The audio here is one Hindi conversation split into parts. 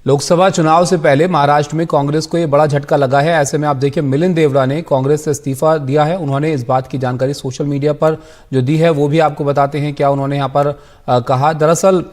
लोकसभा चुनाव से पहले महाराष्ट्र में कांग्रेस को ये बड़ा झटका लगा है। ऐसे में आप देखिए, मिलिंद देवरा ने कांग्रेस से इस्तीफा दिया है। उन्होंने इस बात की जानकारी सोशल मीडिया पर जो दी है वो भी आपको बताते हैं क्या उन्होंने यहाँ पर कहा। दरअसल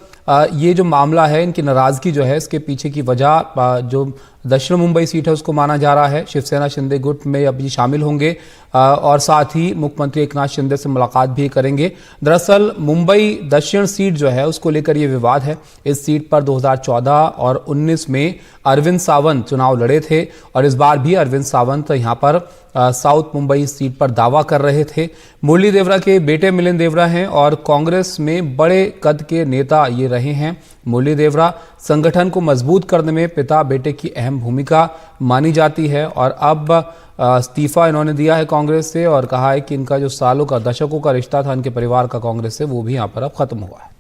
ये जो मामला है, इनकी नाराजगी जो है, इसके पीछे की वजह जो दक्षिण मुंबई सीट है उसको माना जा रहा है। शिवसेना शिंदे गुट में अब ये शामिल होंगे और साथ ही मुख्यमंत्री एकनाथ शिंदे से मुलाकात भी करेंगे। दरअसल मुंबई दक्षिण सीट जो है उसको लेकर ये विवाद है। इस सीट पर 2014 और 19 में अरविंद सावंत चुनाव लड़े थे और इस बार भी अरविंद सावंत यहाँ पर साउथ मुंबई सीट पर दावा कर रहे थे। मुरली देवरा के बेटे मिलिंद देवरा हैं और कांग्रेस में बड़े कद के नेता ये रहे हैं। मुरली देवरा संगठन को मजबूत करने में पिता बेटे की अहम भूमिका मानी जाती है और अब इस्तीफा इन्होंने दिया है कांग्रेस से और कहा है कि इनका जो सालों का, दशकों का रिश्ता था इनके परिवार का कांग्रेस से, वो भी यहाँ पर अब खत्म हुआ है।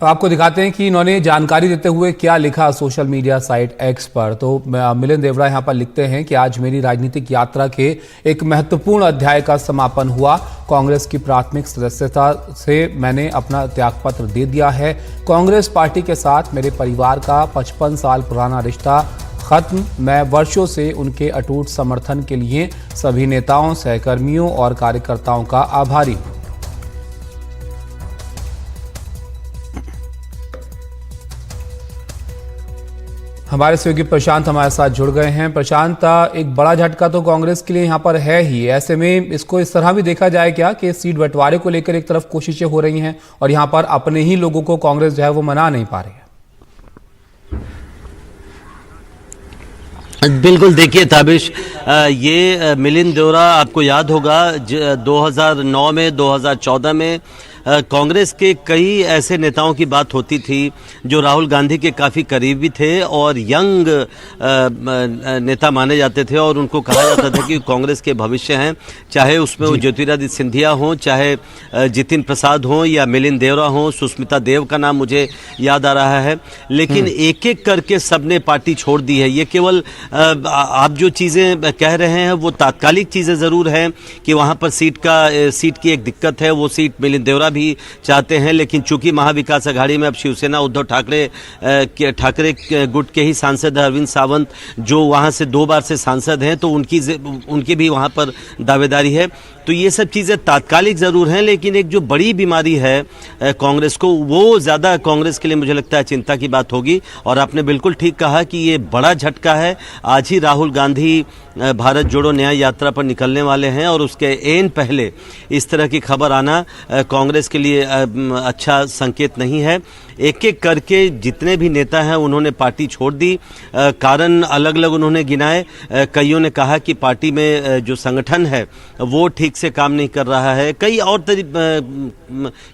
आपको दिखाते हैं कि इन्होंने जानकारी देते हुए क्या लिखा सोशल मीडिया साइट एक्स पर। तो मिलिंद देवरा यहाँ पर लिखते हैं कि आज मेरी राजनीतिक यात्रा के एक महत्वपूर्ण अध्याय का समापन हुआ। कांग्रेस की प्राथमिक सदस्यता से मैंने अपना त्यागपत्र दे दिया है। कांग्रेस पार्टी के साथ मेरे परिवार का 55 साल पुराना रिश्ता खत्म। मैं वर्षों से उनके अटूट समर्थन के लिए सभी नेताओं, सहकर्मियों और कार्यकर्ताओं का आभारी हूँ। हमारे सहयोगी प्रशांत हमारे साथ जुड़ गए हैं। प्रशांत, एक बड़ा झटका तो कांग्रेस के लिए यहाँ पर है ही। ऐसे में इसको इस तरह भी देखा जाए क्या कि सीट बंटवारे को लेकर एक तरफ कोशिशें हो रही हैं और यहाँ पर अपने ही लोगों को कांग्रेस जो है वो मना नहीं पा रही है। बिल्कुल, देखिए ताबिश, ये मिलिंद देवरा आपको याद होगा 2009 में, 2014 में कांग्रेस के कई ऐसे नेताओं की बात होती थी जो राहुल गांधी के काफ़ी करीबी थे और यंग नेता माने जाते थे और उनको कहा जाता था कि कांग्रेस के भविष्य हैं, चाहे उसमें वो ज्योतिरादित्य सिंधिया हों, चाहे जितिन प्रसाद हों या मिलिंद देवरा हों, सुष्मिता देव का नाम मुझे याद आ रहा है। लेकिन एक एक करके सबने पार्टी छोड़ दी है। ये केवल आप जो चीज़ें कह रहे हैं वो तात्कालिक चीज़ें ज़रूर हैं कि वहाँ पर सीट की एक दिक्कत है, वो सीट मिलिंद देवरा भी चाहते हैं। लेकिन चूंकि महाविकास अघाड़ी में अब शिवसेना उद्धव ठाकरे गुट के ही सांसद अरविंद सावंत जो वहां से 2 बार से सांसद हैं, तो उनकी भी वहां पर दावेदारी है। तो ये सब चीज़ें तात्कालिक ज़रूर हैं, लेकिन एक जो बड़ी बीमारी है कांग्रेस को, वो ज़्यादा कांग्रेस के लिए मुझे लगता है चिंता की बात होगी। और आपने बिल्कुल ठीक कहा कि ये बड़ा झटका है। आज ही राहुल गांधी भारत जोड़ो न्याय यात्रा पर निकलने वाले हैं और उसके एन पहले इस तरह की खबर आना कांग्रेस के लिए अच्छा संकेत नहीं है। एक एक करके जितने भी नेता हैं उन्होंने पार्टी छोड़ दी। कारण अलग अलग उन्होंने गिनाए। कईयों ने कहा कि पार्टी में जो संगठन है वो ठीक से काम नहीं कर रहा है।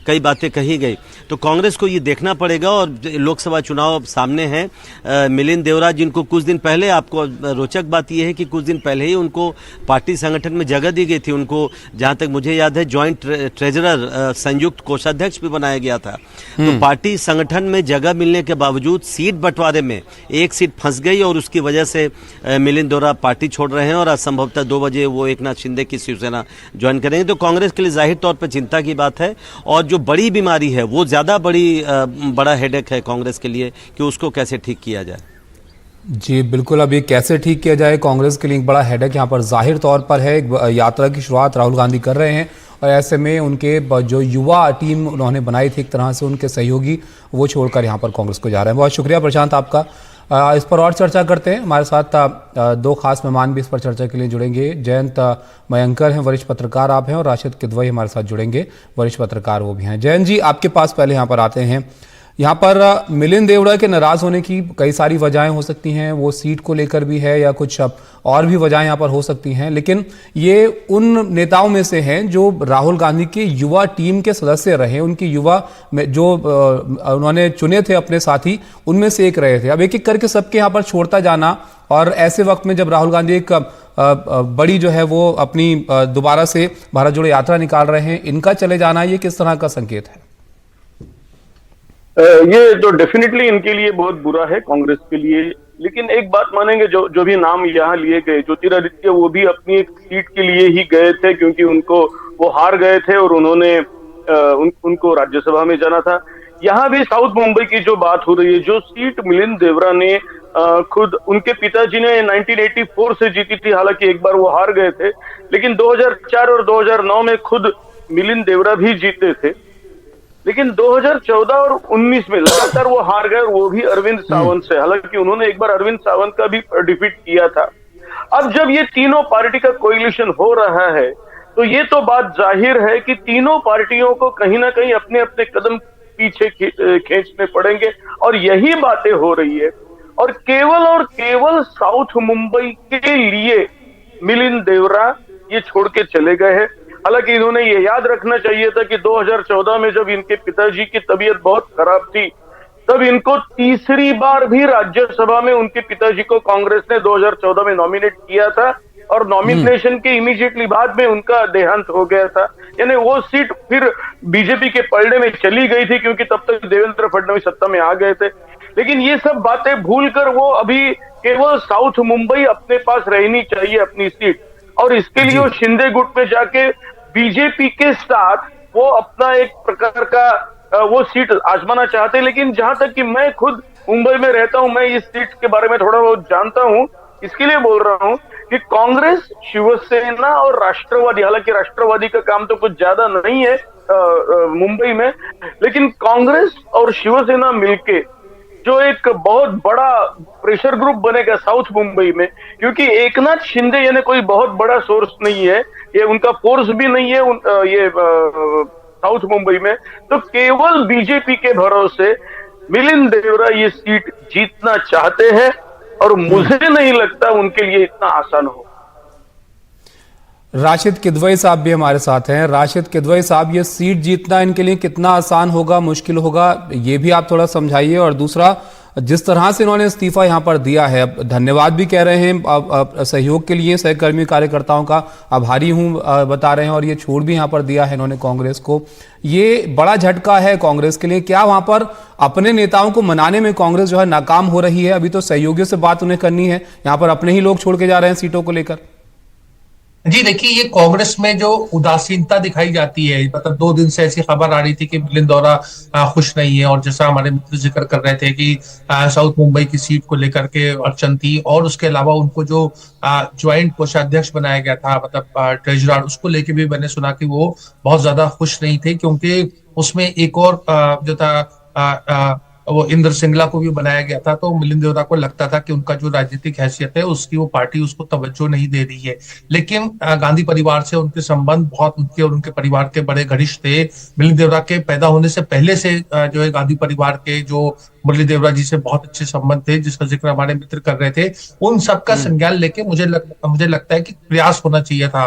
कई बातें कही गई। तो कांग्रेस को ये देखना पड़ेगा। और लोकसभा चुनाव अब सामने हैं। मिलिंद देवरा, जिनको कुछ दिन पहले, आपको रोचक बात यह है कि कुछ दिन पहले ही उनको पार्टी संगठन में जगह दी गई थी। उनको, जहां तक मुझे याद है, ज्वाइंट ट्रेजरर, संयुक्त कोषाध्यक्ष भी बनाया गया था। तो पार्टी संगठन में जगह मिलने के बावजूद सीट बंटवारे में एक सीट फंस गई और उसकी वजह से मिलिंद देवरा पार्टी छोड़ रहे हैं और असंभवतः 2 बजे वो एकनाथ शिंदे की शिवसेना ज्वाइन करेंगे। तो कांग्रेस के लिए जाहिर तौर पर चिंता की बात है। और जो बड़ी बीमारी है वो ज्यादा बड़ा हेडेक है कांग्रेस के लिए कि उसको कैसे ठीक किया जाए। जी बिल्कुल, अब ये कैसे ठीक किया जाए कांग्रेस के लिए एक बड़ा हेडेक यहाँ पर जाहिर तौर पर है। एक यात्रा की शुरुआत राहुल गांधी कर रहे हैं और ऐसे में उनके जो युवा टीम उन्होंने बनाई थी, एक तरह से उनके सहयोगी, वो छोड़कर यहाँ पर कांग्रेस को जा रहे हैं। बहुत शुक्रिया प्रशांत आपका। इस पर और चर्चा करते हैं। हमारे साथ 2 खास मेहमान भी इस पर चर्चा के लिए जुड़ेंगे। जयंत मयंकर हैं, वरिष्ठ पत्रकार आप हैं, और राशिद किदवई हमारे साथ जुड़ेंगे, वरिष्ठ पत्रकार वो भी हैं। जयंत जी, आपके पास पहले यहाँ पर आते हैं। यहाँ पर मिलिंद देवरा के नाराज होने की कई सारी वजहें हो सकती हैं। वो सीट को लेकर भी है या कुछ और भी वजहें यहाँ पर हो सकती हैं, लेकिन ये उन नेताओं में से हैं जो राहुल गांधी की युवा टीम के सदस्य रहे। उनकी युवा में जो उन्होंने चुने थे अपने साथी, उनमें से एक रहे थे। अब एक एक करके सबके यहाँ पर छोड़ता जाना, और ऐसे वक्त में जब राहुल गांधी एक बड़ी जो है वो अपनी दोबारा से भारत जोड़ो यात्रा निकाल रहे हैं, इनका चले जाना ये किस तरह का संकेत है? ये तो डेफिनेटली इनके लिए बहुत बुरा है, कांग्रेस के लिए। लेकिन एक बात मानेंगे, जो भी नाम यहाँ लिए गए, ज्योतिरादित्य वो भी अपनी एक सीट के लिए ही गए थे, क्योंकि उनको वो हार गए थे और उन्होंने उनको राज्यसभा में जाना था। यहाँ भी साउथ मुंबई की जो बात हो रही है, जो सीट मिलिंद देवरा ने खुद उनके पिताजी ने 1984 से जीती थी, हालांकि एक बार वो हार गए थे, लेकिन 2004 और 2009 में खुद मिलिंद देवरा भी जीते थे। लेकिन 2014 और 19 में लगातार वो हार गए, और वो भी अरविंद सावंत से। हालांकि उन्होंने एक बार अरविंद सावंत का भी डिफीट किया था। अब जब ये तीनों पार्टी का कोएलिशन हो रहा है, तो ये तो बात जाहिर है कि तीनों पार्टियों को कहीं ना कहीं अपने अपने कदम पीछे खींचने पड़ेंगे, और यही बातें हो रही है। और केवल साउथ मुंबई के लिए मिलिंद देवरा ये छोड़ के चले गए हैं। हालांकि इन्होंने ये याद रखना चाहिए था कि 2014 में जब इनके पिताजी की तबीयत बहुत खराब थी, तब इनको तीसरी बार भी राज्यसभा में उनके पिताजी को कांग्रेस ने 2014 में नॉमिनेट किया था, और नॉमिनेशन के इमीडिएटली बाद में उनका देहांत हो गया था। यानी वो सीट फिर बीजेपी के पलड़े में चली गई थी, क्योंकि तब तक देवेंद्र फडणवीस सत्ता में आ गए थे। लेकिन ये सब बातें भूलकर वो अभी केवल साउथ मुंबई अपने पास रहनी चाहिए अपनी सीट, और इसके लिए वो शिंदे गुट में जाके बीजेपी के साथ वो अपना एक प्रकार का वो सीट आजमाना चाहते हैं। लेकिन जहां तक कि मैं खुद मुंबई में रहता हूं, मैं इस सीट के बारे में थोड़ा बहुत जानता हूं, इसके लिए बोल रहा हूं कि कांग्रेस, शिवसेना और राष्ट्रवादी, हालांकि राष्ट्रवादी का काम तो कुछ ज्यादा नहीं है मुंबई में, लेकिन कांग्रेस और शिवसेना मिलके जो एक बहुत बड़ा प्रेशर ग्रुप बनेगा साउथ मुंबई में, क्योंकि एकनाथ शिंदे यानी कोई बहुत बड़ा सोर्स नहीं है, ये उनका फोर्स भी नहीं है ये साउथ मुंबई में। तो केवल बीजेपी के भरोसे मिलिंद देवरा ये सीट जीतना चाहते हैं, और मुझे नहीं लगता उनके लिए इतना आसान हो। राशिद किदवई साहब भी हमारे साथ हैं। राशिद किदवई साहब, ये सीट जीतना इनके लिए कितना आसान होगा, मुश्किल होगा, ये भी आप थोड़ा समझाइए। और दूसरा, जिस तरह से इन्होंने इस्तीफा यहाँ पर दिया है, धन्यवाद भी कह रहे हैं सहयोग के लिए, सहकर्मी कार्यकर्ताओं का आभारी हूँ बता रहे हैं, और ये छोड़ भी यहाँ पर दिया है इन्होंने कांग्रेस को। ये बड़ा झटका है कांग्रेस के लिए। क्या वहां पर अपने नेताओं को मनाने में कांग्रेस जो है नाकाम हो रही है? अभी तो सहयोगियों से बात उन्हें करनी है, यहाँ पर अपने ही लोग छोड़ के जा रहे हैं सीटों को लेकर। जी देखिए, ये कांग्रेस में जो उदासीनता दिखाई जाती है, मतलब 2 दिन से ऐसी खबर आ रही थी कि मिलिंद देवरा खुश नहीं है, और जैसा हमारे मित्र जिक्र कर रहे थे कि साउथ मुंबई की सीट को लेकर के अड़चन थी, और उसके अलावा उनको जो ज्वाइंट कोषाध्यक्ष बनाया गया था, मतलब ट्रेजरर, उसको लेके भी मैंने सुना कि वो बहुत ज्यादा खुश नहीं थे, क्योंकि उसमें एक और जो था वो इंद्र सिंगला को भी बनाया गया था। तो मिलिंद देवरा को लगता था कि उनका जो राजनीतिक हैसियत है उसकी वो पार्टी उसको तवज्जो नहीं दे रही है। लेकिन गांधी परिवार से उनके संबंध बहुत, उनके और उनके परिवार के बड़े घनिष्ठ थे। मिलिंद देवरा के पैदा होने से पहले से जो है गांधी परिवार के जो मुरली देवरा जी से बहुत अच्छे संबंध थे, जिसका जिक्र हमारे मित्र कर रहे थे। उन सबका संज्ञान लेके मुझे लगता है कि प्रयास होना चाहिए था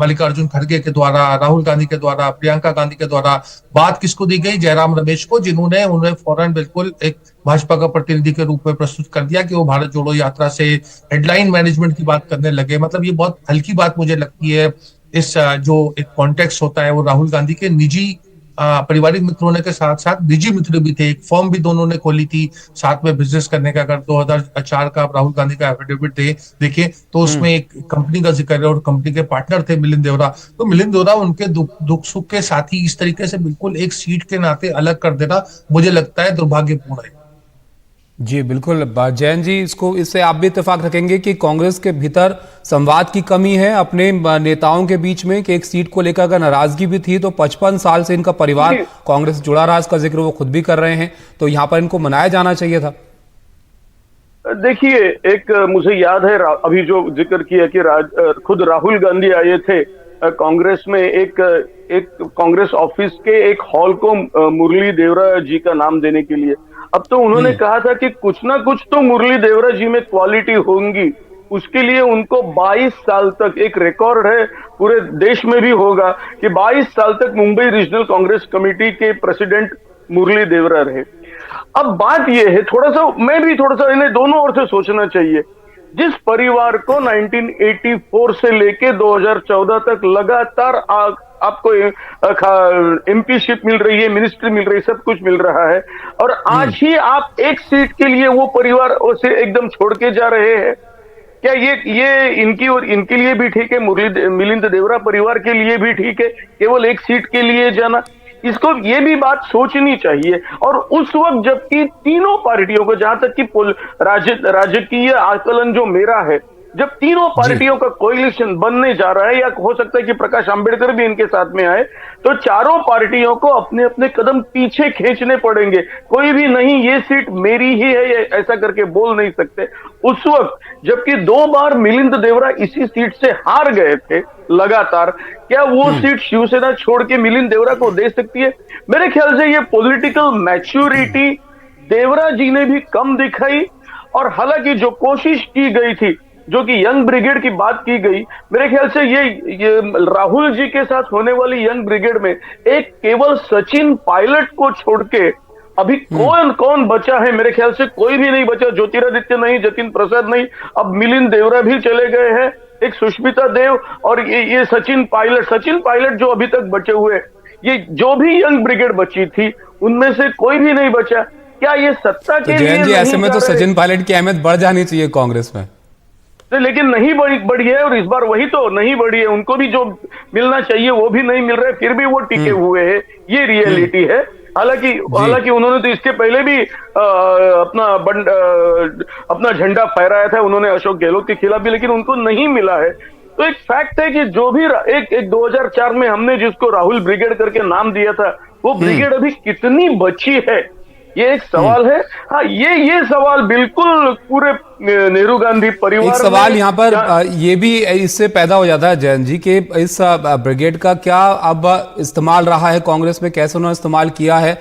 मल्लिकार्जुन खड़गे के द्वारा, राहुल गांधी के द्वारा, प्रियंका गांधी के द्वारा। बात किसको दी गई? जयराम रमेश को, जिन्होंने उन्हें फौरन बिल्कुल एक भाजपा का प्रतिनिधि के रूप में प्रस्तुत कर दिया कि वो भारत जोड़ो यात्रा से हेडलाइन मैनेजमेंट की बात करने लगे। मतलब ये बहुत हल्की बात मुझे लगती है। इस जो एक कॉन्टेक्स्ट होता है वो राहुल गांधी के निजी पारिवारिक मित्र होने के साथ साथ निजी मित्र भी थे। एक फर्म भी दोनों ने खोली थी साथ में बिजनेस करने का। अगर 2004 का राहुल गांधी का एफिडेविट देखें तो उसमें एक कंपनी का जिक्र है, और कंपनी के पार्टनर थे मिलिंद देवरा। तो मिलिंद देवरा उनके दुख सुख के साथी इस तरीके से बिल्कुल एक सीट के नाते अलग कर देना मुझे लगता है दुर्भाग्यपूर्ण है। जी बिल्कुल जैन जी, इससे आप भी इत्तेफाक रखेंगे कि कांग्रेस के भीतर संवाद की कमी है अपने नेताओं के बीच में, कि एक सीट को लेकर अगर नाराजगी भी थी तो 55 साल से इनका परिवार कांग्रेस से जुड़ा रहा, इसका जिक्र वो खुद भी कर रहे हैं, तो यहाँ पर इनको मनाया जाना चाहिए था। देखिए, एक मुझे याद है अभी जो जिक्र किया कि खुद राहुल गांधी आए थे कांग्रेस में, एक कांग्रेस ऑफिस के एक हॉल को मुरली देवरा जी का नाम देने के लिए। अब तो उन्होंने कहा था कि कुछ ना कुछ तो मुरली देवरा जी में क्वालिटी होंगी, उसके लिए उनको 22 साल तक, एक रिकॉर्ड है पूरे देश में भी होगा कि 22 साल तक मुंबई रीजनल कांग्रेस कमेटी के प्रेसिडेंट मुरली देवरा रहे। अब बात यह है, मैं भी थोड़ा सा इन्हें दोनों ओर से सोचना चाहिए। जिस परिवार को 1984 से लेके 2014 तक लगातार आपको एमपीशिप मिल रही है, मिनिस्ट्री मिल रही है, सब कुछ मिल रहा है, और आज ही आप एक सीट के लिए वो परिवार उसे एकदम छोड़ के जा रहे हैं। क्या ये इनकी और इनके लिए भी ठीक है, मिलिंद देवरा परिवार के लिए भी ठीक है केवल एक सीट के लिए जाना? इसको ये भी बात सोचनी चाहिए। और उस वक्त जबकि तीनों पार्टियों को, जहां तक कि राजकीय आकलन जो मेरा है, जब तीनों पार्टियों का कोalition बनने जा रहा है, या हो सकता है कि प्रकाश आंबेडकर भी इनके साथ में आए, तो चारों पार्टियों को अपने अपने कदम पीछे खींचने पड़ेंगे। कोई भी नहीं ये सीट मेरी ही है ये ऐसा करके बोल नहीं सकते। उस वक्त जबकि 2 बार मिलिंद देवरा इसी सीट से हार गए थे लगातार, क्या वो सीट शिवसेना छोड़ के मिलिंद देवरा को दे सकती है? मेरे ख्याल से ये पॉलिटिकल मैच्योरिटी देवरा जी ने भी कम दिखाई। और हालांकि जो कोशिश की गई थी, जो कि यंग ब्रिगेड की बात की गई, मेरे ख्याल से ये राहुल जी के साथ होने वाली यंग ब्रिगेड में एक केवल सचिन पायलट को छोड़ के अभी कौन कौन बचा है? मेरे ख्याल से कोई भी नहीं बचा। ज्योतिरादित्य नहीं, जतिन प्रसाद नहीं, अब मिलिंद देवरा भी चले गए हैं, एक सुष्मिता देव और ये सचिन पायलट जो अभी तक बचे हुए, ये जो भी यंग ब्रिगेड बची थी उनमें से कोई भी नहीं बचा। क्या ये सत्ता के लिए जयंत जी, ऐसे में तो सचिन पायलट की अहमियत बढ़ जानी चाहिए कांग्रेस में, लेकिन नहीं बढ़ी है। और इस बार वही तो नहीं बढ़ी है, उनको भी जो मिलना चाहिए वो भी नहीं मिल रहा है, फिर भी वो टिके हुए हैं। ये रियलिटी है। हालांकि उन्होंने तो इसके पहले भी अपना झंडा फहराया था, उन्होंने अशोक गहलोत के खिलाफ भी, लेकिन उनको नहीं मिला है। तो एक फैक्ट है कि जो भी एक 2004 में हमने जिसको राहुल ब्रिगेड करके नाम दिया था, वो ब्रिगेड अभी कितनी बची है, ये एक सवाल है। हाँ, ये सवाल बिल्कुल पूरे नेहरू गांधी परिवार। एक सवाल यहाँ पर ये भी इससे पैदा हो जाता है जयंत जी कि इस ब्रिगेड का क्या अब इस्तेमाल रहा है कांग्रेस में, कैसे उन्होंने इस्तेमाल किया है,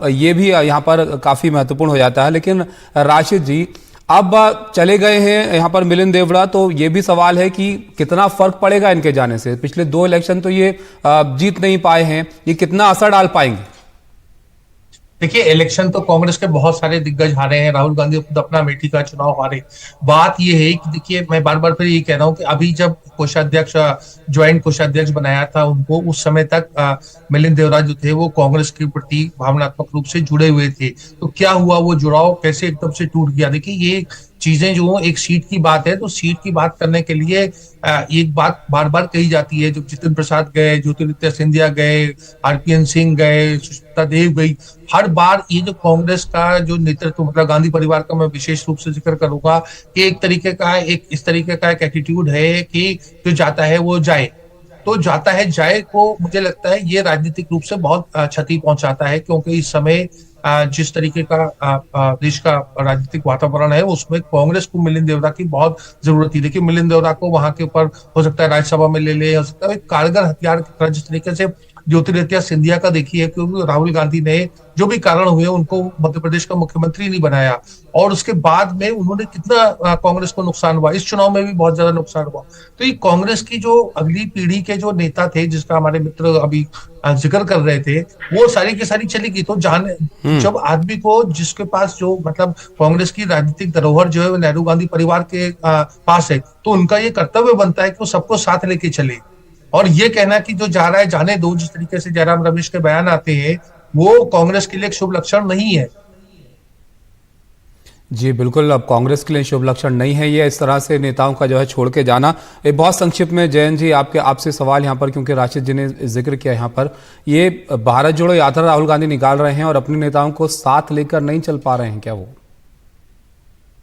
ये भी यहाँ पर काफी महत्वपूर्ण हो जाता है। लेकिन राशिद जी, अब चले गए हैं यहाँ पर मिलिंद देवरा, तो ये भी सवाल है कि कितना फर्क पड़ेगा इनके जाने से। पिछले 2 इलेक्शन तो ये जीत नहीं पाए हैं, ये कितना असर डाल पाएंगे? देखिए, इलेक्शन तो कांग्रेस के बहुत सारे दिग्गज हारे हैं। राहुल गांधी खुद अपना अमेठी का चुनाव हारे। बात यह है कि देखिए, मैं बार बार फिर ये कह रहा हूं कि अभी जब कोषाध्यक्ष, ज्वाइंट कोषाध्यक्ष बनाया था उनको, उस समय तक मिलिंद देवरा जो थे वो कांग्रेस के प्रति भावनात्मक रूप से जुड़े हुए थे। तो क्या हुआ, वो जुड़ाव कैसे एकदम से टूट गया? देखिए, ये चीजें जो एक सीट की बात है, तो सीट की बात करने के लिए एक बात बार बार कही जाती है। जब जितिन प्रसाद गए, ज्योतिरादित्य सिंधिया गए, आरपीएन सिंह गए, सुष्मिता देव गई, हर बार ये जो कांग्रेस का जो नेतृत्व, मतलब गांधी परिवार का मैं विशेष रूप से जिक्र करूंगा कि एक तरीके का इस तरीके का एक एटीट्यूड है कि जो जाता है वो जाए। तो जाता है जाए को मुझे लगता है ये राजनीतिक रूप से बहुत क्षति पहुंचाता है, क्योंकि इस समय जिस तरीके का देश का राजनीतिक वातावरण है, उसमें कांग्रेस को मिलिंद देवरा की बहुत जरूरत थी। देखिए, मिलिंद देवरा को वहां के ऊपर हो सकता है राज्यसभा में ले ले, हो सकता है एक कारगर हथियार की तरह, जिस तरीके से ज्योतिरादित्य सिंधिया का देखिए, क्योंकि राहुल गांधी ने जो भी कारण हुए उनको मध्य प्रदेश का मुख्यमंत्री नहीं बनाया, और उसके बाद में उन्होंने कितना कांग्रेस को नुकसान हुआ, इस चुनाव में भी बहुत ज्यादा नुकसान हुआ। तो ये कांग्रेस की जो अगली पीढ़ी के जो नेता थे, जिसका हमारे मित्र अभी जिक्र कर रहे थे, वो सारी की सारी चली गई। तो जब आदमी को, जिसके पास जो मतलब कांग्रेस की राजनीतिक धरोहर जो है वो नेहरू गांधी परिवार के पास है, तो उनका ये कर्तव्य बनता है कि वो सबको साथ लेके चले। और ये कहना कि जो जा रहा है जाने दो, जिस तरीके से जयराम रमेश के बयान आते हैं, वो कांग्रेस के लिए एक शुभ लक्षण नहीं है। जी बिल्कुल, अब कांग्रेस के लिए शुभ लक्षण नहीं है ये, इस तरह से नेताओं का जो है छोड़ के जाना। ये बहुत संक्षिप्त में जयंत जी, आपसे सवाल यहाँ पर, क्योंकि राशिद जी ने जिक्र किया यहाँ पर, ये भारत जोड़ो यात्रा राहुल गांधी निकाल रहे हैं और अपने नेताओं को साथ लेकर नहीं चल पा रहे हैं क्या वो?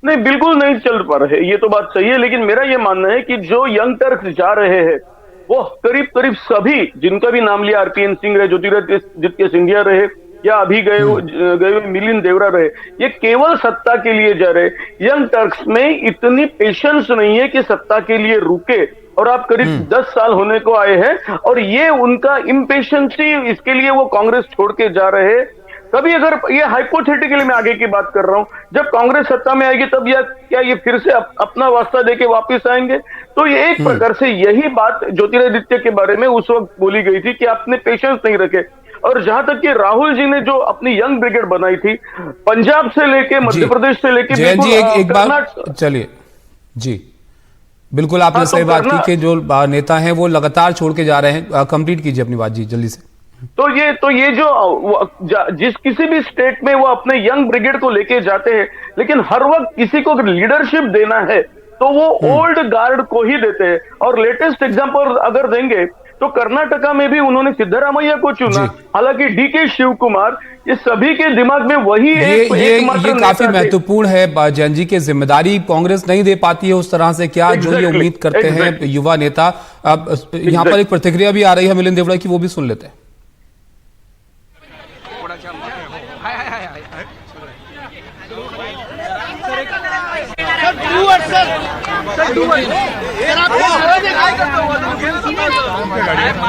नहीं, बिल्कुल नहीं चल पा रहे, ये तो बात सही है। लेकिन मेरा ये मानना है कि जो यंग टर्क्स जा रहे हैं वो करीब करीब सभी, जिनका भी नाम लिया, आरपीएन सिंह रहे, ज्योतिरादित्य सिंधिया रहे, या अभी गए हुए मिलिंद देवरा रहे, ये केवल सत्ता के लिए जा रहे। यंग टर्क्स में इतनी पेशेंस नहीं है कि सत्ता के लिए रुके, और आप करीब 10 साल होने को आए हैं, और ये उनका इम्पेशेंसी, इसके लिए वो कांग्रेस छोड़ के जा रहे हैं। कभी अगर ये हाइपोथेटिकली मैं आगे की बात कर रहा हूं, जब कांग्रेस सत्ता में आएगी तब क्या ये फिर से अपना वास्ता देके वापस आएंगे? तो ये एक प्रकार से यही बात ज्योतिरादित्य के बारे में उस वक्त बोली गई थी कि आपने पेशेंस नहीं रखे। और जहां तक कि राहुल जी ने जो अपनी यंग ब्रिगेड बनाई थी, पंजाब से लेके मध्य प्रदेश से लेके, जयंत जी एक बात, चलिए जी बिल्कुल, आपने सही बात की कि जो नेता हैं वो लगातार छोड़ के जा रहे हैं। कंप्लीट कीजिए अपनी बात जी जल्दी से। तो ये जो जिस किसी भी स्टेट में वो अपने यंग ब्रिगेड को लेके जाते हैं, लेकिन हर वक्त किसी को लीडरशिप देना है तो वो ओल्ड गार्ड को ही देते हैं। और लेटेस्ट एग्जांपल अगर देंगे तो कर्नाटका में भी उन्होंने सिद्धरामैया को चुना, हालांकि डीके शिव कुमार, ये सभी के दिमाग में वही ये काफी महत्वपूर्ण है जैन जी, की जिम्मेदारी कांग्रेस नहीं दे पाती है उस तरह से क्या जो ये उम्मीद करते हैं युवा नेता। अब यहाँ पर एक प्रतिक्रिया भी आ रही है मिलिंद देवड़ा की, वो भी सुन लेते हैं।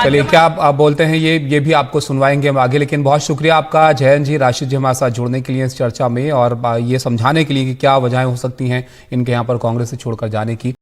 चलिए क्या आप बोलते हैं ये भी आपको सुनवाएंगे हम आगे, लेकिन बहुत शुक्रिया आपका जयंत जी, राशिद जी हमारे साथ जुड़ने के लिए इस चर्चा में और ये समझाने के लिए कि क्या वजहें हो सकती हैं इनके यहाँ पर कांग्रेस से छोड़कर जाने की।